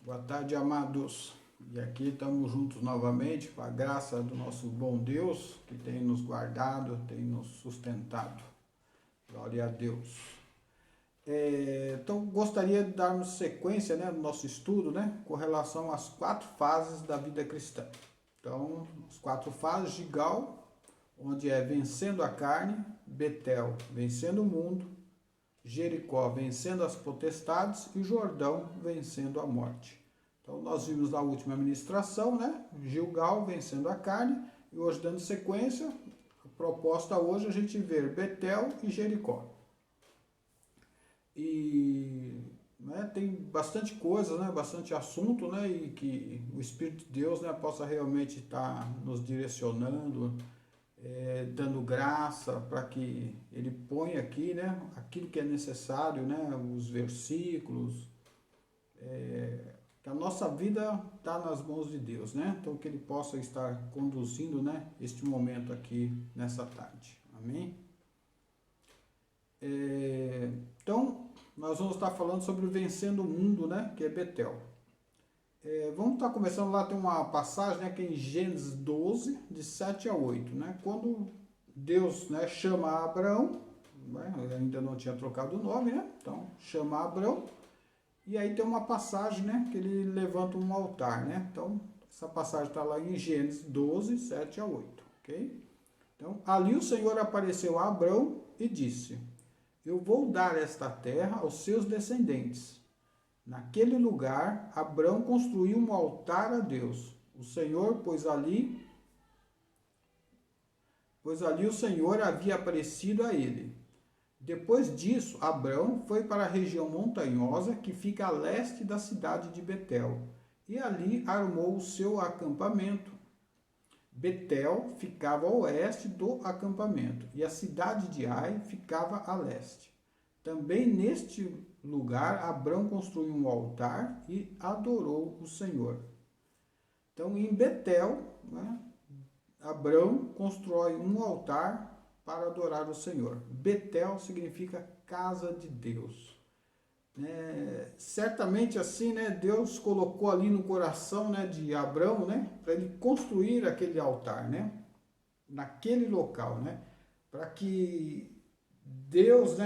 Boa tarde, amados. E aqui estamos juntos novamente, com a graça do nosso bom Deus, que tem nos guardado, tem nos sustentado. Glória a Deus. Então, gostaria de darmos sequência, no nosso estudo, com relação às 4 fases da vida cristã. Então, as 4 fases: Gigal, onde é vencendo a carne; Betel, vencendo o mundo; Jericó, vencendo as potestades; e Jordão, vencendo a morte. Então, nós vimos na última ministração, Gilgal, vencendo a carne, e hoje, dando sequência, a proposta hoje é a gente ver Betel e Jericó. E tem bastante coisa, bastante assunto, e que o Espírito de Deus possa realmente estar nos direcionando, dando graça para que Ele ponha aqui aquilo que é necessário, os versículos, que a nossa vida está nas mãos de Deus, então que Ele possa estar conduzindo este momento aqui nessa tarde, amém? Então, nós vamos estar falando sobre o vencendo o mundo, que é Betel. Vamos estar começando lá, tem uma passagem que é em Gênesis 12, de 7 a 8, quando Deus chama Abraão, ele ainda não tinha trocado o nome, então chama Abraão, e aí tem uma passagem que ele levanta um altar, então essa passagem está lá em Gênesis 12, 7 a 8, ok? Então, ali o Senhor apareceu a Abraão e disse: eu vou dar esta terra aos seus descendentes. Naquele lugar, Abraão construiu um altar a Deus. O Senhor, pois ali o Senhor havia aparecido a ele. Depois disso, Abraão foi para a região montanhosa que fica a leste da cidade de Betel, e ali armou o seu acampamento. Betel ficava a oeste do acampamento, e a cidade de Ai ficava a leste. Também neste lugar, Abraão construiu um altar e adorou o Senhor. Então, em Betel, Abraão constrói um altar para adorar o Senhor. Betel significa casa de Deus. Certamente assim, Deus colocou ali no coração de Abraão, para ele construir aquele altar, naquele local, para que Deus,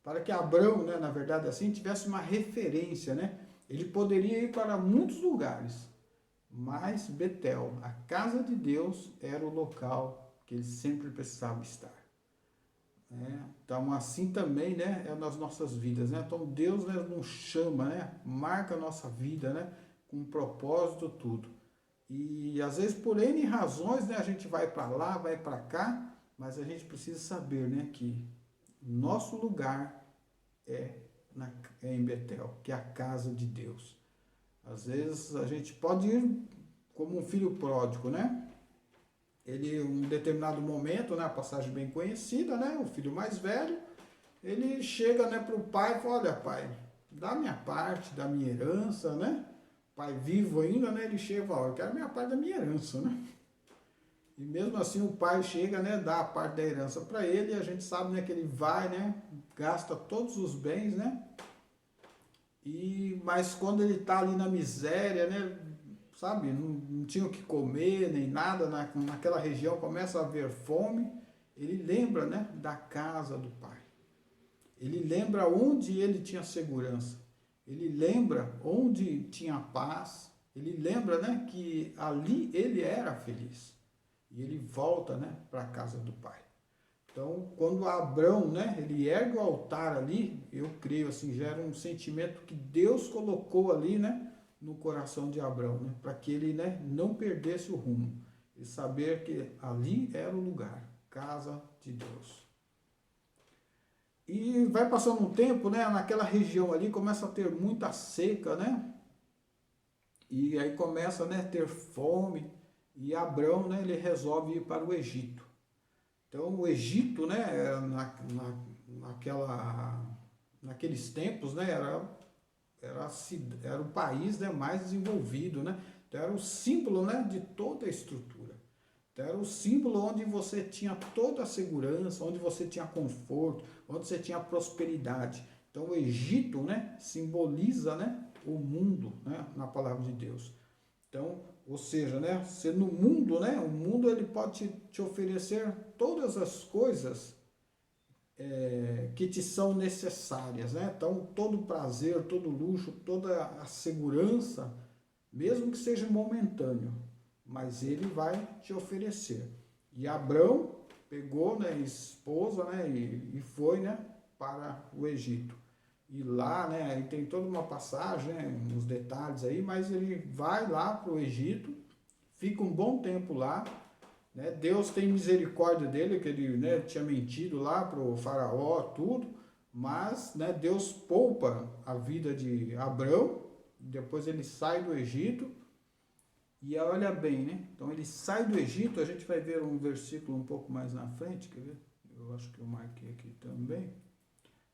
para que Abraão, na verdade assim, tivesse uma referência, ele poderia ir para muitos lugares, mas Betel, a casa de Deus, era o local que ele sempre precisava estar. Então, assim também é nas nossas vidas. Então, Deus nos chama, marca a nossa vida, com um propósito, tudo. E às vezes, por N razões, a gente vai para lá, vai para cá, mas a gente precisa saber que nosso lugar é em Betel, que é a casa de Deus. Às vezes a gente pode ir como um filho pródigo, Ele, em um determinado momento, a passagem bem conhecida, o filho mais velho, ele chega para o pai e fala: olha, pai, dá minha parte, da minha herança, Pai vivo ainda, ele chega e fala: eu quero minha parte da minha herança, E mesmo assim o pai chega, dá a parte da herança para ele, e a gente sabe, que ele vai, gasta todos os bens, mas quando ele está ali na miséria, sabe, não tinha o que comer, nem nada, naquela região começa a haver fome, ele lembra, da casa do pai. Ele lembra onde ele tinha segurança. Ele lembra onde tinha paz. Ele lembra, que ali ele era feliz. E ele volta, para a casa do pai. Então, quando Abraão, ele ergue o altar ali, eu creio assim, gera um sentimento que Deus colocou ali, no coração de Abraão, para que ele, não perdesse o rumo. E saber que ali era o lugar, casa de Deus. E vai passando um tempo, naquela região ali começa a ter muita seca, E aí começa, a ter fome, e Abraão, ele resolve ir para o Egito. Então, o Egito, naqueles tempos, era o país mais desenvolvido, Então, era o símbolo, de toda a estrutura. Então, era o símbolo onde você tinha toda a segurança, onde você tinha conforto, onde você tinha prosperidade. Então o Egito, né, simboliza, né, o mundo, né, na palavra de Deus. Então, ou seja, né, ser no mundo, né, o mundo ele pode te oferecer todas as coisas que te são necessárias, né? Então, todo prazer, todo luxo, toda a segurança, mesmo que seja momentâneo, mas ele vai te oferecer. E Abrão pegou, né, esposa, né, e foi, né, para o Egito. E lá, né, aí tem toda uma passagem, né, uns detalhes aí, mas ele vai lá para o Egito, fica um bom tempo lá, né? Deus tem misericórdia dele, que ele, né, tinha mentido lá para o faraó, tudo, mas, né, Deus poupa a vida de Abrão, depois ele sai do Egito, e olha bem, né? Então ele sai do Egito, a gente vai ver um versículo um pouco mais na frente, quer ver? Eu acho que eu marquei aqui também.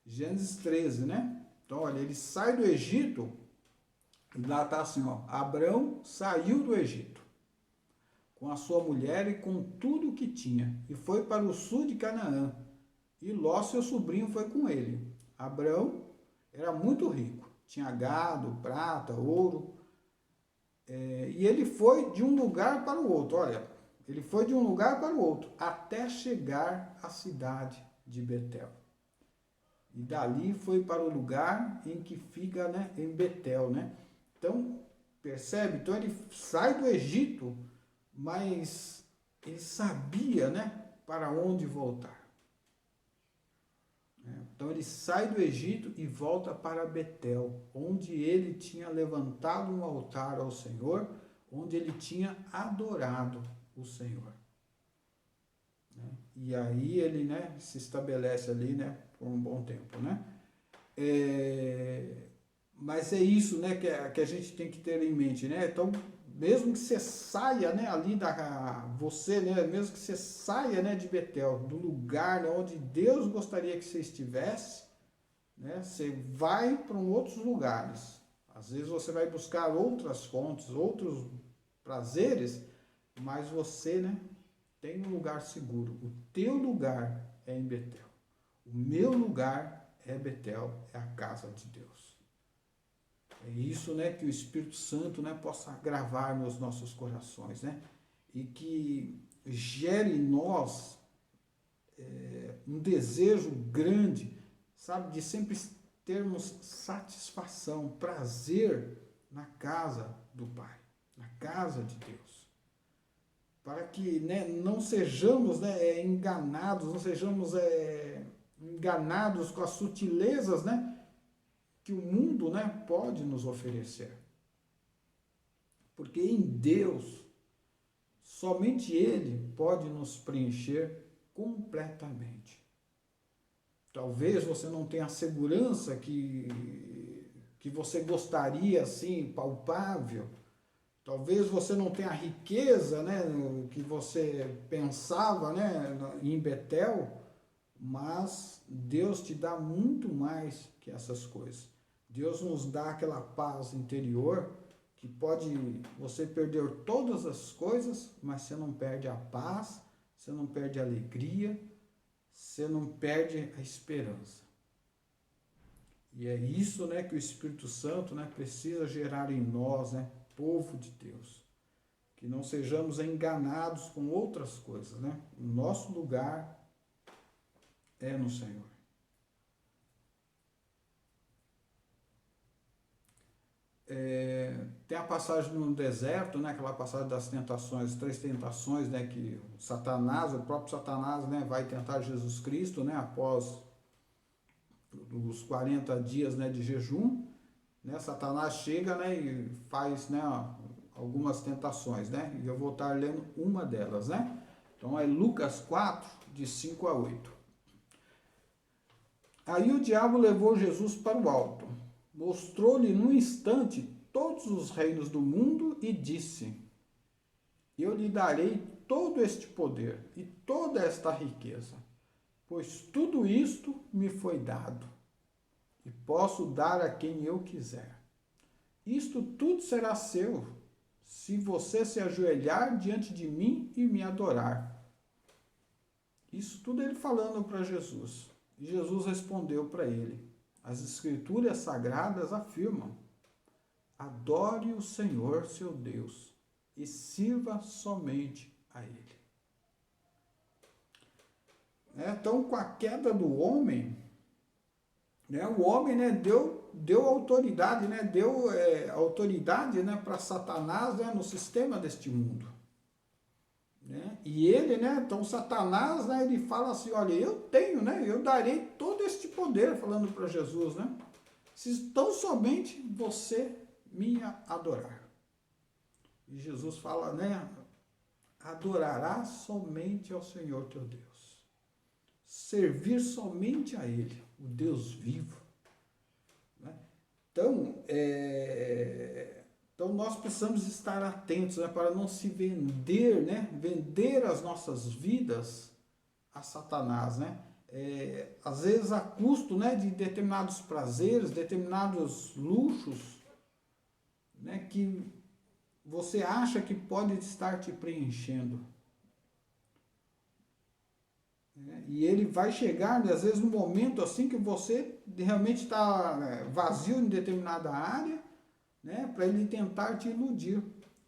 Gênesis 13, né? Então, olha, ele sai do Egito, lá está assim, ó, Abrão saiu do Egito, com a sua mulher e com tudo o que tinha, e foi para o sul de Canaã, e Ló, seu sobrinho, foi com ele. Abrão era muito rico, tinha gado, prata, ouro, e ele foi de um lugar para o outro, olha, ele foi de um lugar para o outro, até chegar à cidade de Betel. E dali foi para o lugar em que fica, né, em Betel, né? Então, percebe? Então ele sai do Egito, mas ele sabia, né, para onde voltar. Então ele sai do Egito e volta para Betel, onde ele tinha levantado um altar ao Senhor, onde ele tinha adorado o Senhor. E aí ele, né, se estabelece ali, né, por um bom tempo, né? Mas é isso, né, que a gente tem que ter em mente, né? Então, mesmo que você saia, né, ali você, né, mesmo que você saia, né, de Betel, do lugar, né, onde Deus gostaria que você estivesse, né, você vai para outros lugares. Às vezes você vai buscar outras fontes, outros prazeres, mas você, né, tem um lugar seguro. O teu lugar é em Betel. O meu lugar é Betel, é a casa de Deus. É isso, né, que o Espírito Santo, né, possa gravar nos nossos corações, né, e que gere em nós um desejo grande, sabe, de sempre termos satisfação, prazer na casa do Pai, na casa de Deus. Para que, né, não sejamos, né, enganados, não sejamos enganados com as sutilezas, né, que o mundo, né, pode nos oferecer. Porque em Deus, somente Ele pode nos preencher completamente. Talvez você não tenha a segurança que você gostaria, assim, palpável. Talvez você não tenha a riqueza, né, que você pensava, né, em Betel, mas Deus te dá muito mais que essas coisas. Deus nos dá aquela paz interior que pode você perder todas as coisas, mas você não perde a paz, você não perde a alegria, você não perde a esperança. E é isso, né, que o Espírito Santo, né, precisa gerar em nós, né, povo de Deus. Que não sejamos enganados com outras coisas, né? O nosso lugar é no Senhor. Tem a passagem no deserto, né, aquela passagem das tentações, 3 tentações, né, que Satanás, o próprio Satanás, né, vai tentar Jesus Cristo, né, após os 40 dias, né, de jejum, né, Satanás chega, né, e faz, né, algumas tentações, né, e eu vou estar lendo uma delas, né. Então é Lucas 4, de 5 a 8. Aí o diabo levou Jesus para o alto, mostrou-lhe num instante todos os reinos do mundo e disse: eu lhe darei todo este poder e toda esta riqueza, pois tudo isto me foi dado, e posso dar a quem eu quiser. Isto tudo será seu, se você se ajoelhar diante de mim e me adorar. Isso tudo ele falando para Jesus. E Jesus respondeu para ele: As Escrituras Sagradas afirmam: adore o Senhor seu Deus e sirva somente a Ele. Então, com a queda do homem, né, o homem, né, deu autoridade, né, deu autoridade, né, para Satanás, né, no sistema deste mundo. Né? E ele, né, então Satanás, né, ele fala assim, olha, eu tenho, né, eu darei todo este poder, falando para Jesus, né, se tão somente você me adorar. E Jesus fala, né, adorarás somente ao Senhor teu Deus. Servir somente a Ele, o Deus vivo. Né? Então nós precisamos estar atentos, né, para não se vender, né, vender as nossas vidas a Satanás, né? Às vezes a custo, né, de determinados prazeres, determinados luxos, né, que você acha que pode estar te preenchendo. E ele vai chegar, às vezes, num momento assim que você realmente está vazio em determinada área, né, para ele tentar te iludir.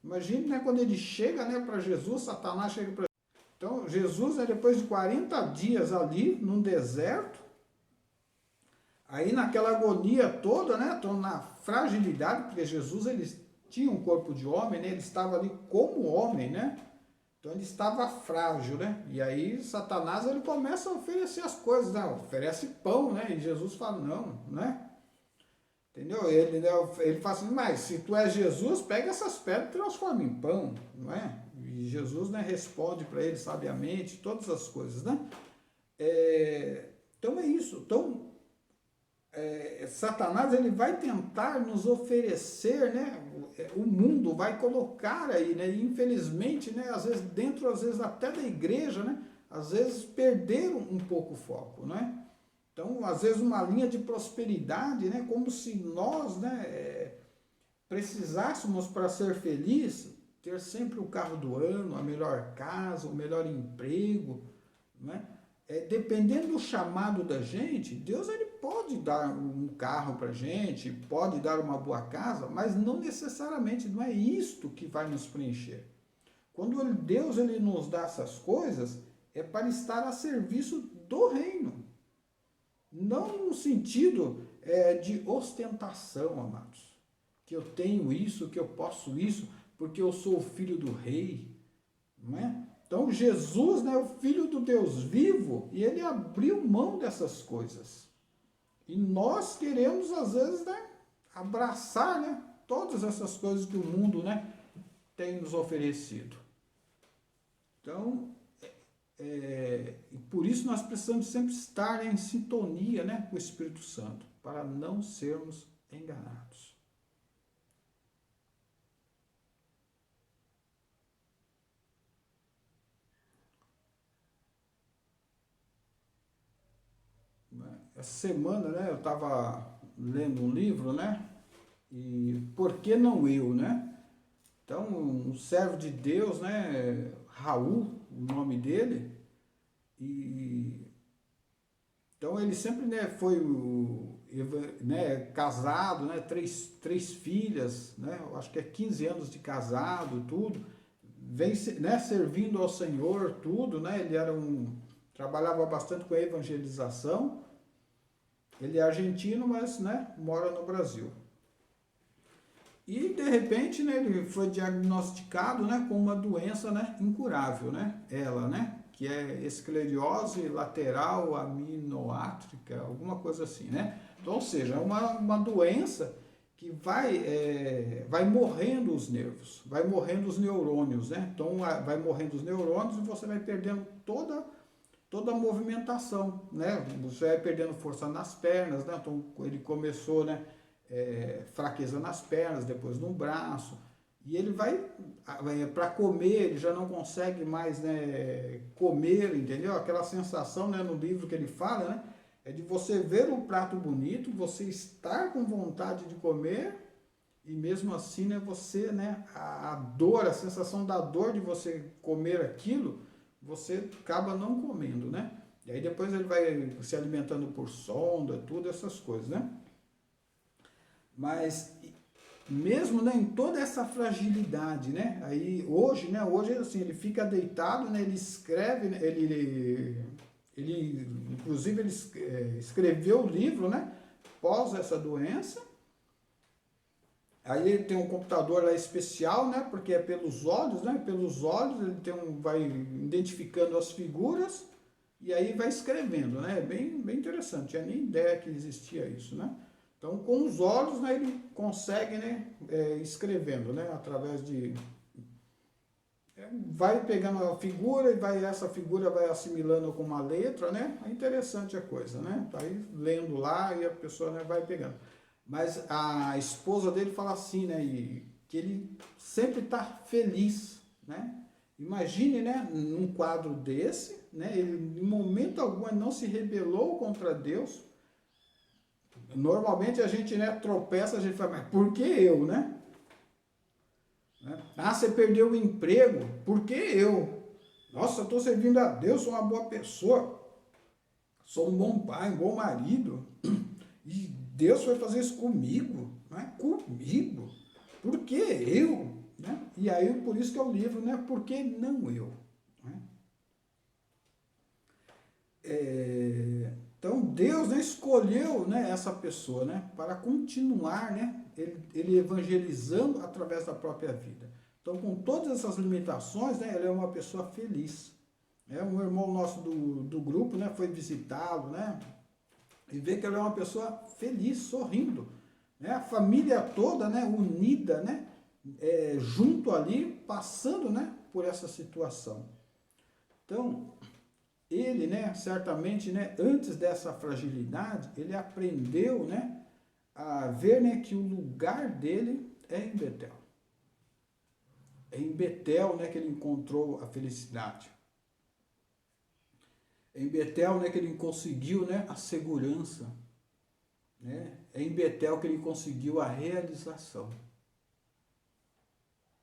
Imagine, né, quando ele chega, né, para Jesus, Satanás chega para... Então, Jesus, né, depois de 40 dias ali, num deserto, aí naquela agonia toda, né, então, na fragilidade, porque Jesus, ele tinha um corpo de homem, né, ele estava ali como homem, né, então ele estava frágil, né, e aí Satanás, ele começa a oferecer as coisas, né, oferece pão, né, e Jesus fala, não, né, entendeu? Ele fala assim, mas se tu és Jesus, pega essas pedras e transforma em pão, não é? E Jesus, né, responde para ele sabiamente, todas as coisas, né? Então é isso. Então, Satanás, ele vai tentar nos oferecer, né? O mundo vai colocar aí, né? E infelizmente, né? Às vezes dentro, às vezes até da igreja, né? Às vezes perderam um pouco o foco, né? Então, às vezes uma linha de prosperidade, né? Como se nós, né? Precisássemos para ser feliz ter sempre o carro do ano, a melhor casa, o melhor emprego, né? Dependendo do chamado da gente, Deus, ele pode dar um carro para a gente, pode dar uma boa casa, mas não necessariamente, não é isto que vai nos preencher. Quando Deus, ele nos dá essas coisas, é para estar a serviço do reino. Não no sentido de ostentação, amados. Que eu tenho isso, que eu posso isso, porque eu sou o filho do rei, não é? Então Jesus, né, é o Filho do Deus vivo, e ele abriu mão dessas coisas. E nós queremos, às vezes, né, abraçar, né, todas essas coisas que o mundo, né, tem nos oferecido. Então, e por isso nós precisamos sempre estar em sintonia, né, com o Espírito Santo, para não sermos enganados. Essa semana, né, eu estava lendo um livro, né, e por que não eu, né? Então, um servo de Deus, né, Raul, o nome dele, e então ele sempre, né, foi né, casado, né, três filhas, né, eu acho que é 15 anos de casado, tudo, vem, né, servindo ao Senhor, tudo, né, ele era trabalhava bastante com a evangelização. Ele é argentino, mas, né, mora no Brasil. E, de repente, né, ele foi diagnosticado, né, com uma doença, né, incurável, né, que é esclerose lateral aminoátrica, alguma coisa assim, né. Então, ou seja, é uma doença que vai morrendo os nervos, vai morrendo os neurônios, né. Então, vai morrendo os neurônios e você vai perdendo toda a movimentação, né? Você vai perdendo força nas pernas, né? Então ele começou, né? Fraqueza nas pernas, depois no braço, e ele vai para comer, ele já não consegue mais, né, comer, entendeu? Aquela sensação, né, no livro que ele fala, né? É de você ver um prato bonito, você estar com vontade de comer, e mesmo assim, né, você, né, a dor, a sensação da dor de você comer aquilo, você acaba não comendo, né? E aí depois ele vai se alimentando por sonda, tudo essas coisas, né? Mas mesmo, né, em toda essa fragilidade, né? Aí hoje, né? Hoje assim, ele fica deitado, né? Ele escreve, né, ele inclusive ele escreveu o livro, né? Pós essa doença. Aí ele tem um computador lá especial, né? Porque é pelos olhos, né? Pelos olhos ele vai identificando as figuras e aí vai escrevendo, né? É bem interessante. Não tinha nem ideia que existia isso, né? Então, com os olhos, né, ele consegue, né, escrevendo, né? Através de vai pegando a figura e essa figura vai assimilando com uma letra, né? É interessante a coisa, né? Tá aí lendo lá e a pessoa, né, vai pegando. Mas a esposa dele fala assim, né? Que ele sempre está feliz, né? Imagine, né? Num quadro desse, né? Ele em momento algum não se rebelou contra Deus. Normalmente a gente, né, tropeça, a gente fala, mas por que eu, né? Ah, você perdeu o emprego, por que eu? Nossa, eu estou servindo a Deus, sou uma boa pessoa, sou um bom pai, um bom marido. E Deus foi fazer isso comigo, não é comigo. Por que eu? Né? E aí, por isso que é o livro, né? Por que não eu? Né? Então, Deus, né, escolheu, né, essa pessoa, né, para continuar, né, ele evangelizando através da própria vida. Então, com todas essas limitações, né, ele é uma pessoa feliz. Um irmão nosso do grupo, né, foi visitá-lo, né, e vê que ele é uma pessoa feliz, sorrindo, né? A família toda, né, unida, né, junto ali, passando, né, por essa situação. Então, ele, né, certamente, né, antes dessa fragilidade, ele aprendeu, né, a ver, né, que o lugar dele é em Betel. É em Betel, né, que ele encontrou a felicidade. É em Betel, né, que ele conseguiu, né, a segurança, né? É em Betel que ele conseguiu a realização.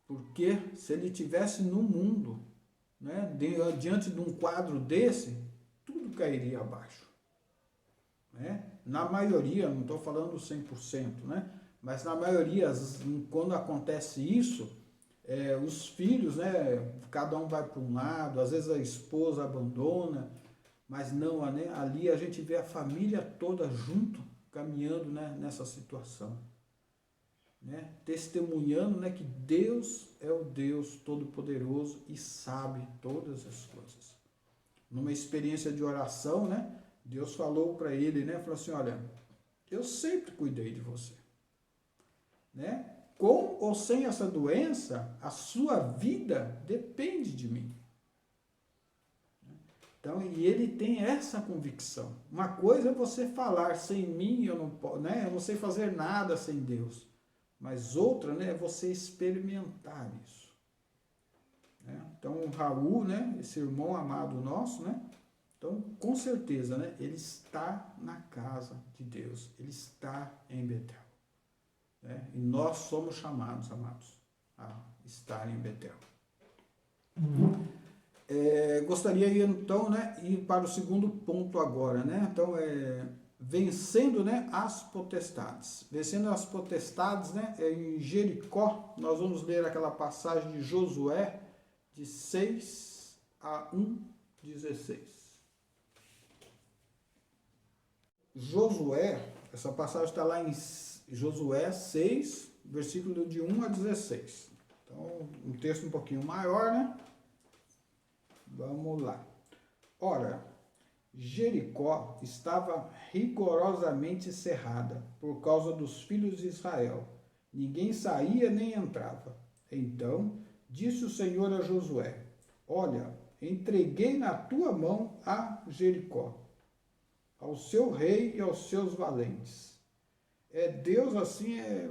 Porque se ele tivesse no mundo, né, diante de um quadro desse, tudo cairia abaixo. Né? Na maioria, não estou falando 100%, né? Mas na maioria, quando acontece isso, os filhos, né, cada um vai para um lado, às vezes a esposa abandona, mas não, né, ali a gente vê a família toda junto, caminhando, né, nessa situação. Né, testemunhando, né, que Deus é o Deus Todo-Poderoso e sabe todas as coisas. Numa experiência de oração, né, Deus falou para ele, né, falou assim, olha, eu sempre cuidei de você. Né? Com ou sem essa doença, a sua vida depende de mim. Então, e ele tem essa convicção. Uma coisa é você falar, sem mim eu não posso, né, eu não sei fazer nada sem Deus. Mas outra, né, é você experimentar isso. Né? Então, o Raul, né, esse irmão amado nosso, né, então, com certeza, né, ele está na casa de Deus, ele está em Betel. Né? E nós somos chamados, amados, a estar em Betel. Gostaria então, né, ir para o segundo ponto agora, né? Então, vencendo, né, as potestades. Vencendo as potestades, né, em Jericó, nós vamos ler aquela passagem de Josué, de 6 a 1:16. Josué, essa passagem está lá em Josué 6, versículo de 1 a 16. Então, um texto um pouquinho maior, né? Vamos lá. Ora, Jericó estava rigorosamente cerrada por causa dos filhos de Israel. Ninguém saía nem entrava. Então disse o Senhor a Josué: olha, entreguei na tua mão a Jericó, ao seu rei e aos seus valentes. Deus assim é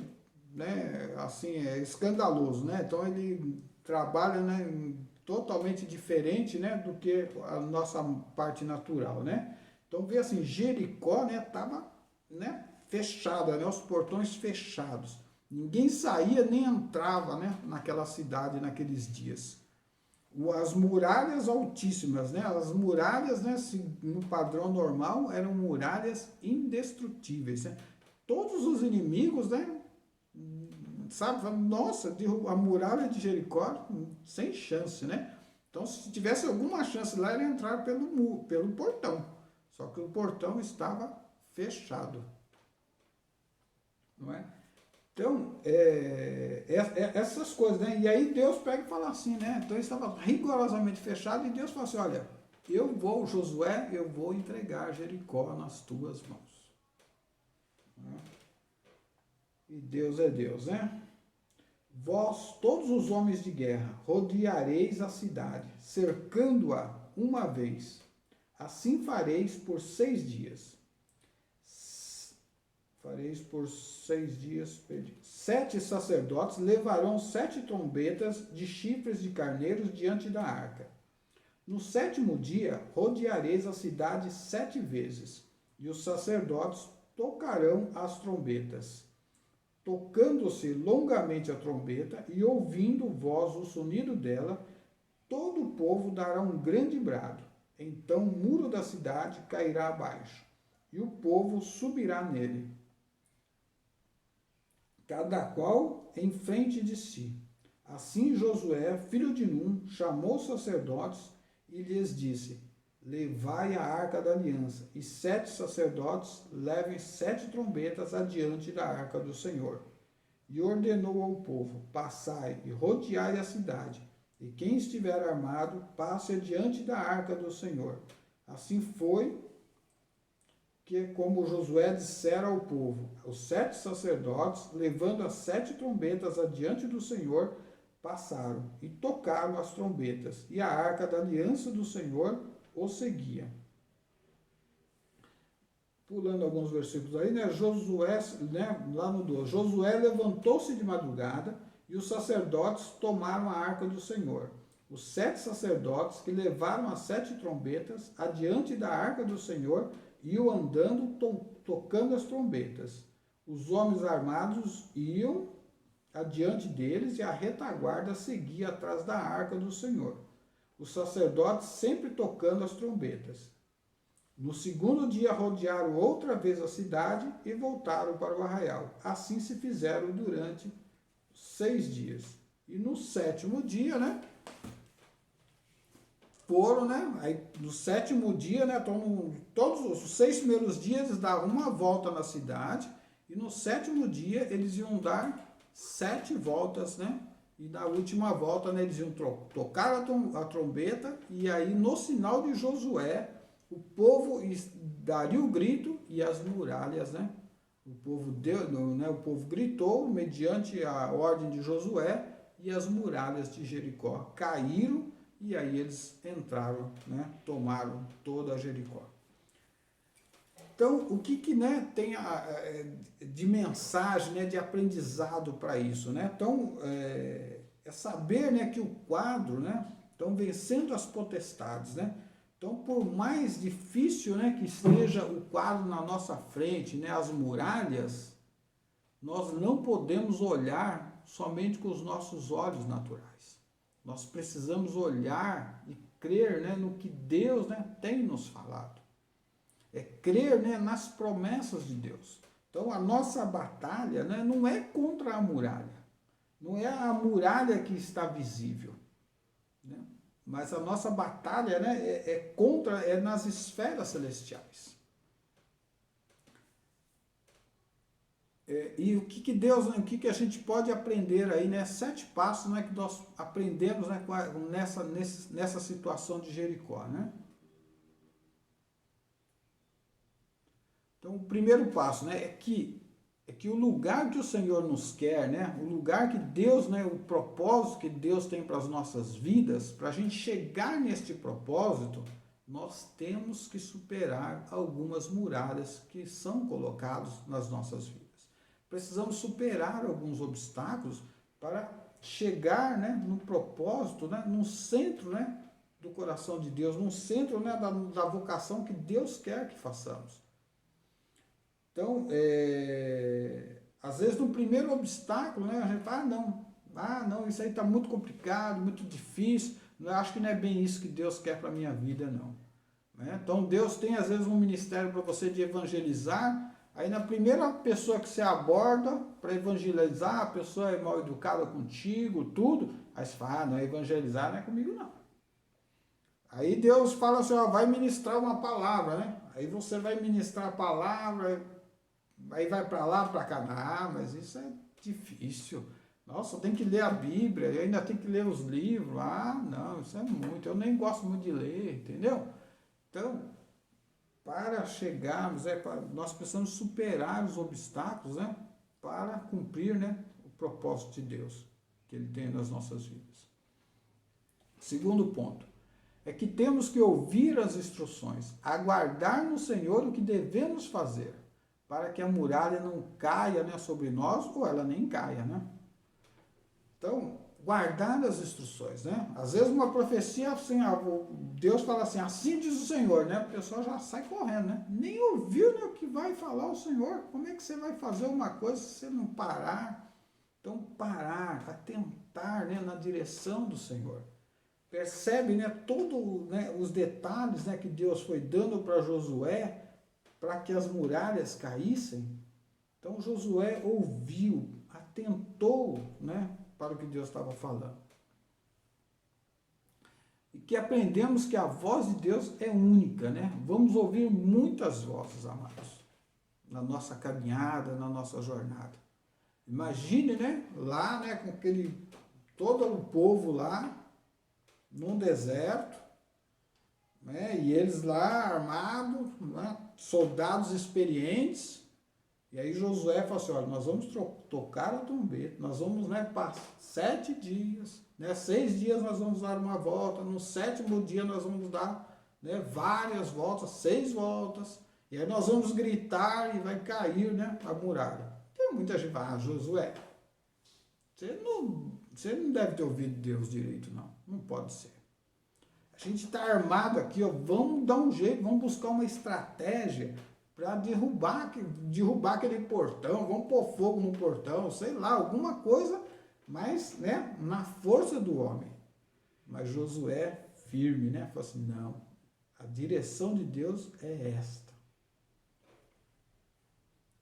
escandaloso, né? Então ele trabalha, né, totalmente diferente, né, do que a nossa parte natural, né? Então vê assim, Jericó, né, tava, né, fechada, né, os portões fechados. Ninguém saía nem entrava, né, naquela cidade naqueles dias. as muralhas altíssimas, né? As muralhas, né, no padrão normal, eram muralhas indestrutíveis, né? Todos os inimigos, né, sabe, nossa, a muralha de Jericó, sem chance, né? Então, se tivesse alguma chance lá, ele ia entrar pelo portão. Só que o portão estava fechado, não é? Então, essas coisas, né? E aí Deus pega e fala assim, né? Então, ele estava rigorosamente fechado e Deus fala assim, olha, Josué, eu vou entregar Jericó nas tuas mãos. E Deus é Deus, né? Vós, todos os homens de guerra, rodeareis a cidade, cercando-a uma vez. Assim fareis por 6 dias. Fareis por 6 dias. 7 sacerdotes levarão 7 trombetas de chifres de carneiros diante da arca. No 7º dia, rodeareis a cidade 7 vezes, e os sacerdotes tocarão as trombetas. Tocando-se longamente a trombeta e ouvindo vós o sonido dela, todo o povo dará um grande brado. Então o muro da cidade cairá abaixo, e o povo subirá nele, cada qual em frente de si. Assim Josué, filho de Num, chamou os sacerdotes e lhes disse: levai a arca da aliança, e 7 sacerdotes levem 7 trombetas adiante da arca do Senhor. E ordenou ao povo: passai e rodeai a cidade, e quem estiver armado, passe adiante da arca do Senhor. Assim foi que, como Josué dissera ao povo, os 7 sacerdotes, levando as 7 trombetas adiante do Senhor, passaram e tocaram as trombetas, e a arca da aliança do Senhor o seguia. Pulando alguns versículos aí, né? Josué, né? Lá no 12, Josué levantou-se de madrugada e os sacerdotes tomaram a arca do Senhor. Os 7 sacerdotes que levaram as 7 trombetas adiante da arca do Senhor iam andando, tocando as trombetas. Os homens armados iam adiante deles e a retaguarda seguia atrás da arca do Senhor. Os sacerdotes sempre tocando as trombetas. No 2º dia rodearam outra vez a cidade e voltaram para o arraial. Assim se fizeram durante 6 dias. E no 7º dia, né? Foram, né? Aí no 7º dia, né? Então, todos os 6 primeiros dias eles davam uma volta na cidade. E no 7º dia eles iam dar 7 voltas, né? E na última volta, né, eles iam tocar a trombeta. E aí no sinal de Josué, o povo daria o grito e as muralhas, né? O povo gritou mediante a ordem de Josué e as muralhas de Jericó caíram e aí eles entraram, né? Tomaram toda a Jericó. Então, o que né, tem de mensagem, né, de aprendizado para isso, né? Então, é saber, né, que o quadro, né, estão vencendo as potestades, né? Então, por mais difícil, né, que esteja o quadro na nossa frente, né, as muralhas, nós não podemos olhar somente com os nossos olhos naturais. Nós precisamos olhar e crer, né, no que Deus, né, tem nos falado. É crer, né, nas promessas de Deus. Então, a nossa batalha, né, não é contra a muralha. Não é a muralha que está visível, né? Mas a nossa batalha, né, é nas esferas celestiais. E o que Deus, né, o que a gente pode aprender aí, né? 7 passos, né, que nós aprendemos, né, nessa situação de Jericó, né? Então, o primeiro passo, né, é que o lugar que o Senhor nos quer, né, o lugar que Deus, né, o propósito que Deus tem para as nossas vidas, para a gente chegar neste propósito, nós temos que superar algumas muralhas que são colocadas nas nossas vidas. Precisamos superar alguns obstáculos para chegar, né, no propósito, né, no centro, né, do coração de Deus, no centro, né, da vocação que Deus quer que façamos. Então, às vezes no primeiro obstáculo, né, a gente fala, não, isso aí está muito complicado, muito difícil, eu acho que não é bem isso que Deus quer para a minha vida, não. Né? Então Deus tem às vezes um ministério para você de evangelizar, aí na primeira pessoa que você aborda para evangelizar, a pessoa é mal educada contigo, tudo, aí você fala, não, evangelizar não é comigo não. Aí Deus fala assim, ó, vai ministrar uma palavra, né? Aí você vai ministrar a palavra, aí vai para lá, para cá, ah, mas isso é difícil. Nossa, tem que ler a Bíblia, eu ainda tenho que ler os livros. Ah, não, isso é muito, eu nem gosto muito de ler, entendeu? Então, para chegarmos, nós precisamos superar os obstáculos, né? Para cumprir, né, o propósito de Deus que Ele tem nas nossas vidas. Segundo ponto, é que temos que ouvir as instruções, aguardar no Senhor o que devemos fazer, para que a muralha não caia, né, sobre nós, ou ela nem caia, né? Então, guardar as instruções, né? Às vezes uma profecia, assim, Deus fala assim diz o Senhor, né? O pessoal já sai correndo, né? Nem ouviu, né, o que vai falar o Senhor. Como é que você vai fazer uma coisa se você não parar? Então, parar, atentar, né, na direção do Senhor. Percebe, né, todos, né, os detalhes, né, que Deus foi dando para Josué para que as muralhas caíssem. Então Josué ouviu, atentou, né, para o que Deus estava falando. E que aprendemos que a voz de Deus é única, né? Vamos ouvir muitas vozes, amados, na nossa caminhada, na nossa jornada. Imagine, né, lá, né, com todo o povo lá, num deserto, né, e eles lá armados, né, soldados experientes, e aí Josué fala assim, olha, nós vamos tocar a trombeta, nós vamos, né, passar 7 dias, né, 6 dias nós vamos dar uma volta, no 7º dia nós vamos dar, né, várias voltas, 6 voltas, e aí nós vamos gritar e vai cair, né, a muralha. Tem muita gente que fala, Josué, você não deve ter ouvido Deus direito, não. Não pode ser. A gente está armado aqui, ó, vamos dar um jeito, vamos buscar uma estratégia para derrubar aquele portão, vamos pôr fogo no portão, sei lá, alguma coisa, mas, né, na força do homem. Mas Josué, firme, né, falou assim, não, a direção de Deus é esta.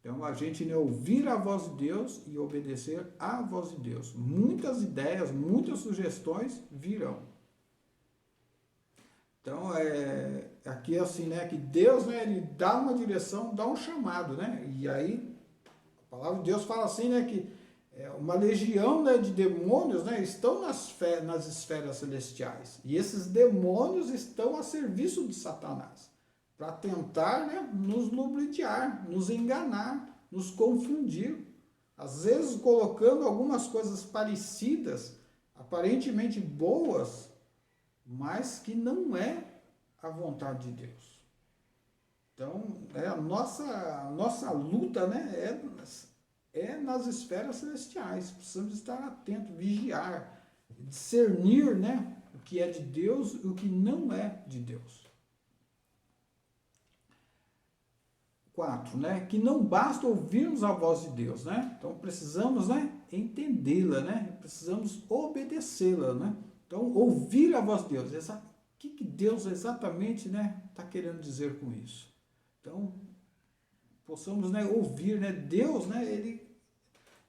Então, a gente, né, ouvir a voz de Deus e obedecer à voz de Deus. Muitas ideias, muitas sugestões virão. Então, aqui é assim, né, que Deus, né, ele dá uma direção, dá um chamado, né? E aí, a palavra de Deus fala assim, né, que uma legião, né, de demônios, né, estão nas esferas celestiais. E esses demônios estão a serviço de Satanás, para tentar, né, nos ludibriar, nos enganar, nos confundir. Às vezes colocando algumas coisas parecidas, aparentemente boas, mas que não é a vontade de Deus. Então, a nossa luta, né, é nas esferas celestiais. Precisamos estar atentos, vigiar, discernir, né, o que é de Deus e o que não é de Deus. 4, né? Que não basta ouvirmos a voz de Deus, né? Então precisamos, né, entendê-la, né? Precisamos obedecê-la, né? Então ouvir a voz de Deus, o que Deus exatamente, né, está querendo dizer com isso? Então possamos, né, ouvir, né? Deus, né, ele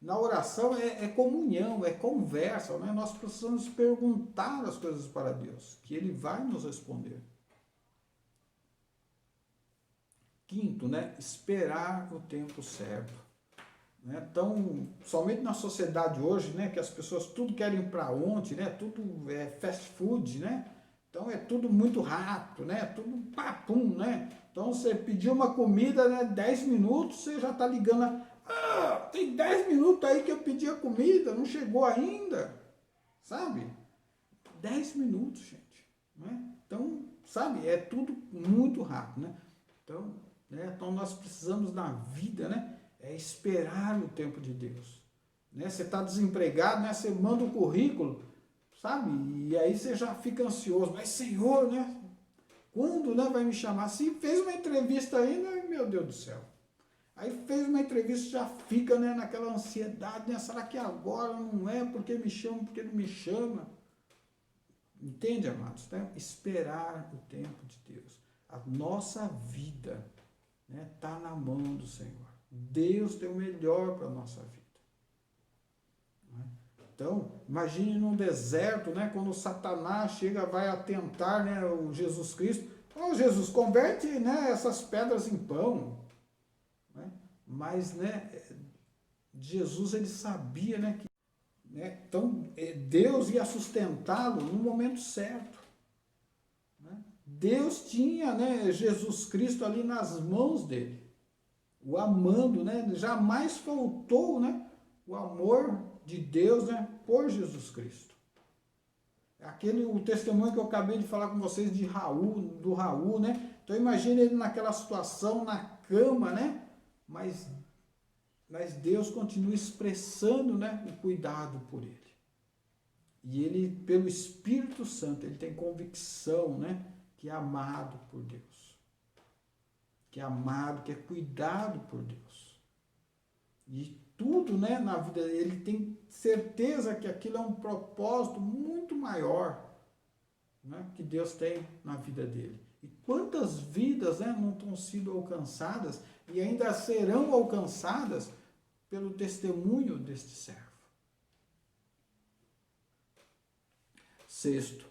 na oração é comunhão, é conversa, né? Nós precisamos perguntar as coisas para Deus, que Ele vai nos responder. 5, né, esperar o tempo certo. Né? Então, somente na sociedade hoje, né, que as pessoas tudo querem para ontem, né, tudo é fast food, né? Então é tudo muito rápido, né? Tudo papum, né? Então você pediu uma comida, né, 10 minutos, você já está ligando, tem 10 minutos aí que eu pedi a comida, não chegou ainda, sabe? 10 minutos, gente, né? Então, sabe, é tudo muito rápido, né? Então nós precisamos na vida, né, esperar o tempo de Deus. Né? Você está desempregado, né, você manda o currículo, sabe? E aí você já fica ansioso. Mas Senhor, né, quando, né, vai me chamar? Se fez uma entrevista ainda, meu Deus do céu. Aí fez uma entrevista, já fica, né, naquela ansiedade, né? Será que agora não é? Porque me chama, porque não me chama? Entende, amados? Né? Esperar o tempo de Deus. A nossa vida está na mão do Senhor. Deus tem o melhor para a nossa vida. Né? Então, imagine num deserto, né, quando Satanás chega, vai atentar, né, o Jesus Cristo. Oh, Jesus, converte, né, essas pedras em pão. Né? Mas, né, Jesus, ele sabia, né, que, né, então, Deus ia sustentá-lo no momento certo. Né? Deus tinha, né, Jesus Cristo ali nas mãos dele, o amando, né, jamais faltou, né, o amor de Deus, né, por Jesus Cristo. O testemunho que eu acabei de falar com vocês do Raul, né? Então imagine ele naquela situação, na cama, né? Mas Deus continua expressando, né, o cuidado por ele. E ele, pelo Espírito Santo, ele tem convicção, né, que é amado por Deus. Que é amado, que é cuidado por Deus. E tudo, né, na vida dele, ele tem certeza que aquilo é um propósito muito maior, né, que Deus tem na vida dele. E quantas vidas, né, não estão sendo alcançadas e ainda serão alcançadas pelo testemunho deste servo. Sexto,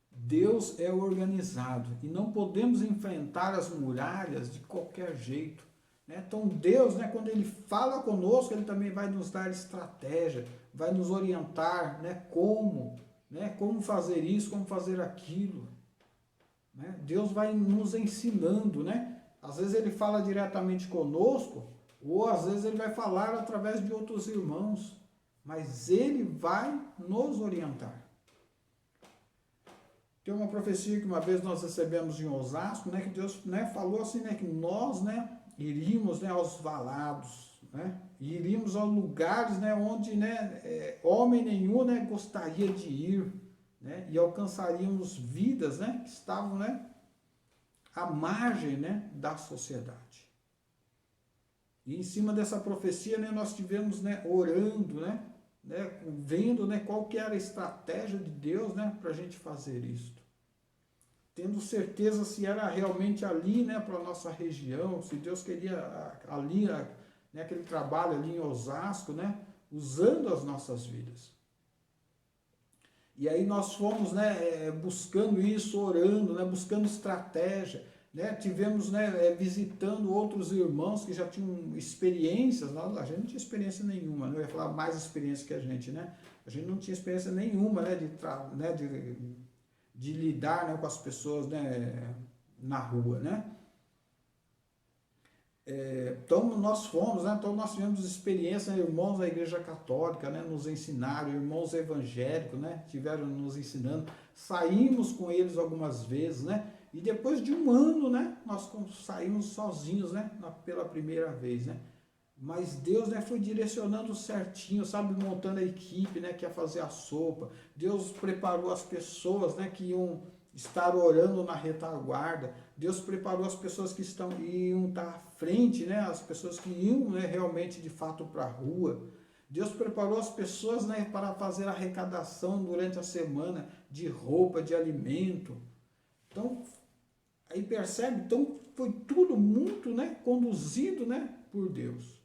Deus é organizado e não podemos enfrentar as muralhas de qualquer jeito. Então Deus, né, quando Ele fala conosco, Ele também vai nos dar estratégia, vai nos orientar, né, como fazer isso, como fazer aquilo. Né? Deus vai nos ensinando, né? Às vezes Ele fala diretamente conosco, ou às vezes Ele vai falar através de outros irmãos, mas Ele vai nos orientar. Tem uma profecia que uma vez nós recebemos em Osasco, né, que Deus, né, falou assim, né, que nós, né, iríamos, né, aos valados, né, e iríamos aos lugares, né, onde, né, homem nenhum, né, gostaria de ir, né, e alcançaríamos vidas, né, que estavam, né, à margem, né, da sociedade. E em cima dessa profecia, né, nós tivemos, né, orando, né, vendo, né, qual que era a estratégia de Deus, né, para a gente fazer isso. Tendo certeza se era realmente ali, né, para a nossa região, se Deus queria ali, né, aquele trabalho ali em Osasco, né, usando as nossas vidas. E aí nós fomos, né, buscando isso, orando, né, buscando estratégia, né, tivemos, né, visitando outros irmãos que já tinham experiências, a gente não tinha experiência nenhuma, não ia falar mais experiência que a gente, né, a gente não tinha experiência nenhuma, né, de lidar, né, com as pessoas, né, na rua, né. Então nós fomos, né, então nós tivemos experiência, né, irmãos da Igreja Católica, né, nos ensinaram, irmãos evangélicos, né, tiveram nos ensinando, saímos com eles algumas vezes, né, e depois de um ano, né, nós saímos sozinhos, né, pela primeira vez, né. Mas Deus, né, foi direcionando certinho, sabe, montando a equipe, né, que ia fazer a sopa. Deus preparou as pessoas, né, que iam estar orando na retaguarda. Deus preparou as pessoas que iam estar à frente, né, as pessoas que iam, né, realmente de fato para a rua. Deus preparou as pessoas, né, para fazer a arrecadação durante a semana de roupa, de alimento. Então, aí percebe, então foi tudo muito, né, conduzido, né, por Deus.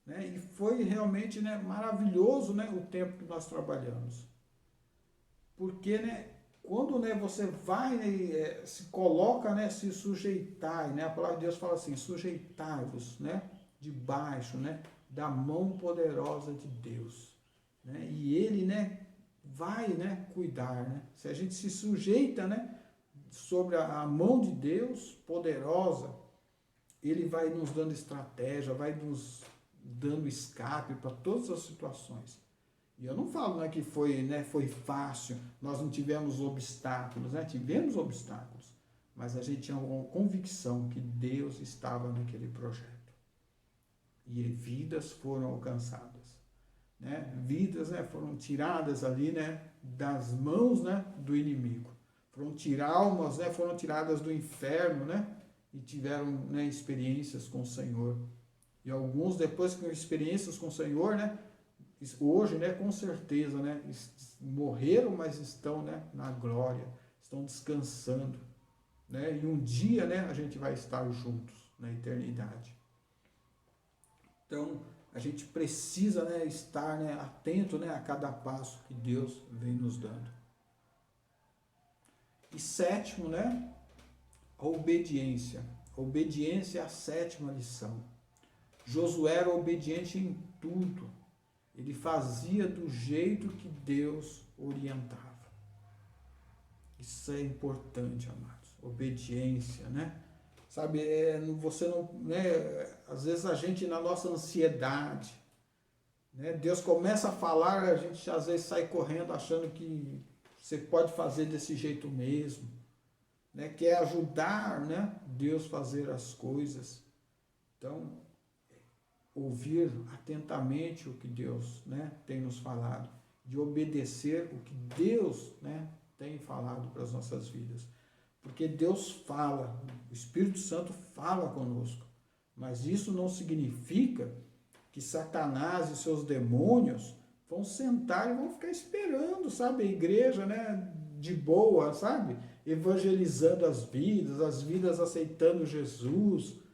Né? E foi realmente, né, maravilhoso, né, o tempo que nós trabalhamos. Porque, né, quando, né, você vai, né, se coloca, né, se sujeitar, né, a palavra de Deus fala assim, sujeitai-vos, né, debaixo, né, da mão poderosa de Deus. Né? E Ele, né, vai, né, cuidar. Né? Se a gente se sujeita, né, sobre a mão de Deus poderosa, Ele vai nos dando estratégia, vai nos dando escape para todas as situações. E eu não falo, né, que foi fácil, nós não tivemos obstáculos, né? Tivemos obstáculos, mas a gente tinha uma convicção que Deus estava naquele projeto. E vidas foram alcançadas. Né? Vidas, né, foram tiradas ali, né, das mãos, né, do inimigo. Almas, né, foram tiradas do inferno, né, e tiveram, né, experiências com o Senhor. E alguns, depois que experiências com o Senhor, né, hoje, né, com certeza, né, morreram, mas estão, né, na glória, estão descansando, né, e um dia, né, a gente vai estar juntos na eternidade. Então, a gente precisa, né, estar, né, atento, né, a cada passo que Deus vem nos dando. E sétimo, né, a obediência. A obediência é a sétima lição. Josué era obediente em tudo. Ele fazia do jeito que Deus orientava. Isso é importante, amados. Obediência, né? Sabe, você não, né? Às vezes a gente, na nossa ansiedade, né? Deus começa a falar, a gente às vezes sai correndo achando que você pode fazer desse jeito mesmo, né? Quer ajudar, né? Deus fazer as coisas. Então, ouvir atentamente o que Deus, né, tem nos falado, de obedecer o que Deus, né, tem falado para as nossas vidas. Porque Deus fala, o Espírito Santo fala conosco, mas isso não significa que Satanás e seus demônios vão sentar e vão ficar esperando, sabe, a igreja, né, de boa, sabe, evangelizando as vidas aceitando Jesus,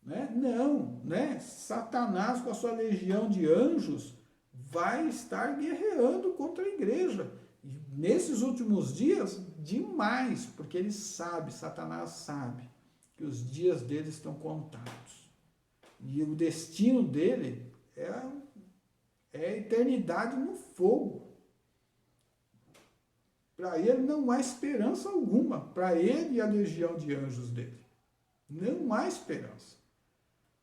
né? Não, né? Satanás com a sua legião de anjos vai estar guerreando contra a igreja. E nesses últimos dias, demais, porque ele sabe, Satanás sabe, que os dias dele estão contados. E o destino dele é a eternidade no fogo. Para ele não há esperança alguma, para ele e a legião de anjos dele. Não há esperança.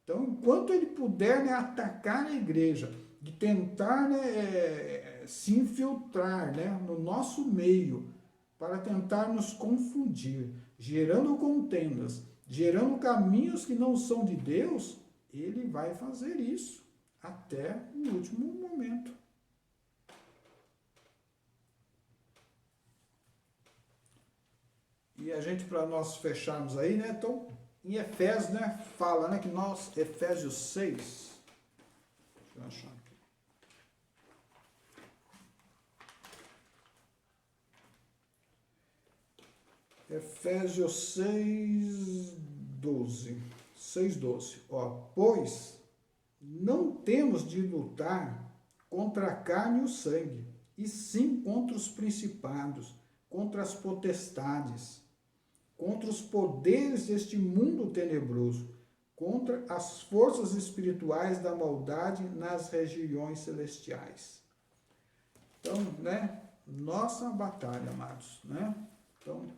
Então, enquanto ele puder, né, atacar a igreja, de tentar, né, se infiltrar, né, no nosso meio, para tentar nos confundir, gerando contendas, gerando caminhos que não são de Deus, ele vai fazer isso até o último momento. E a gente, para nós fecharmos aí, né, então, em Efésios, né, fala, né, que nós, Efésios 6, deixa eu achar aqui. Efésios 6:12, ó, pois não temos de lutar contra a carne e o sangue, e sim contra os principados, contra as potestades, contra os poderes deste mundo tenebroso, contra as forças espirituais da maldade nas regiões celestiais. Então, né, nossa batalha, amados, né? Então,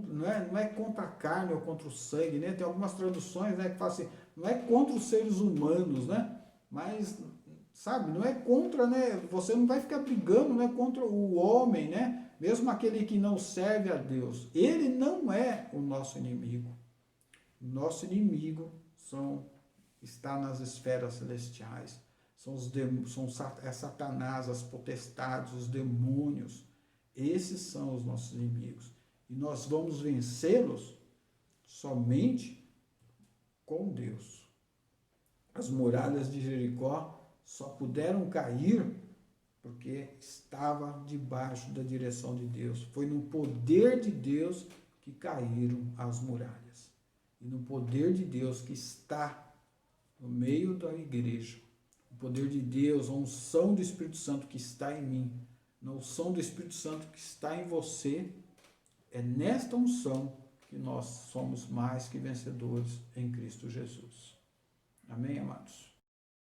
não é contra a carne ou contra o sangue, né? Tem algumas traduções, né, que falam assim, não é contra os seres humanos, né? Mas, sabe, não é contra, né? Você não vai ficar brigando, né, contra o homem, né? Mesmo aquele que não serve a Deus, ele não é o nosso inimigo. Nosso inimigo está nas esferas celestiais. É Satanás, as potestades, os demônios. Esses são os nossos inimigos. E nós vamos vencê-los somente com Deus. As muralhas de Jericó só puderam cair porque estava debaixo da direção de Deus. Foi no poder de Deus que caíram as muralhas. E no poder de Deus que está no meio da igreja. O poder de Deus, a unção do Espírito Santo que está em mim, a unção do Espírito Santo que está em você, é nesta unção que nós somos mais que vencedores em Cristo Jesus. Amém, amados?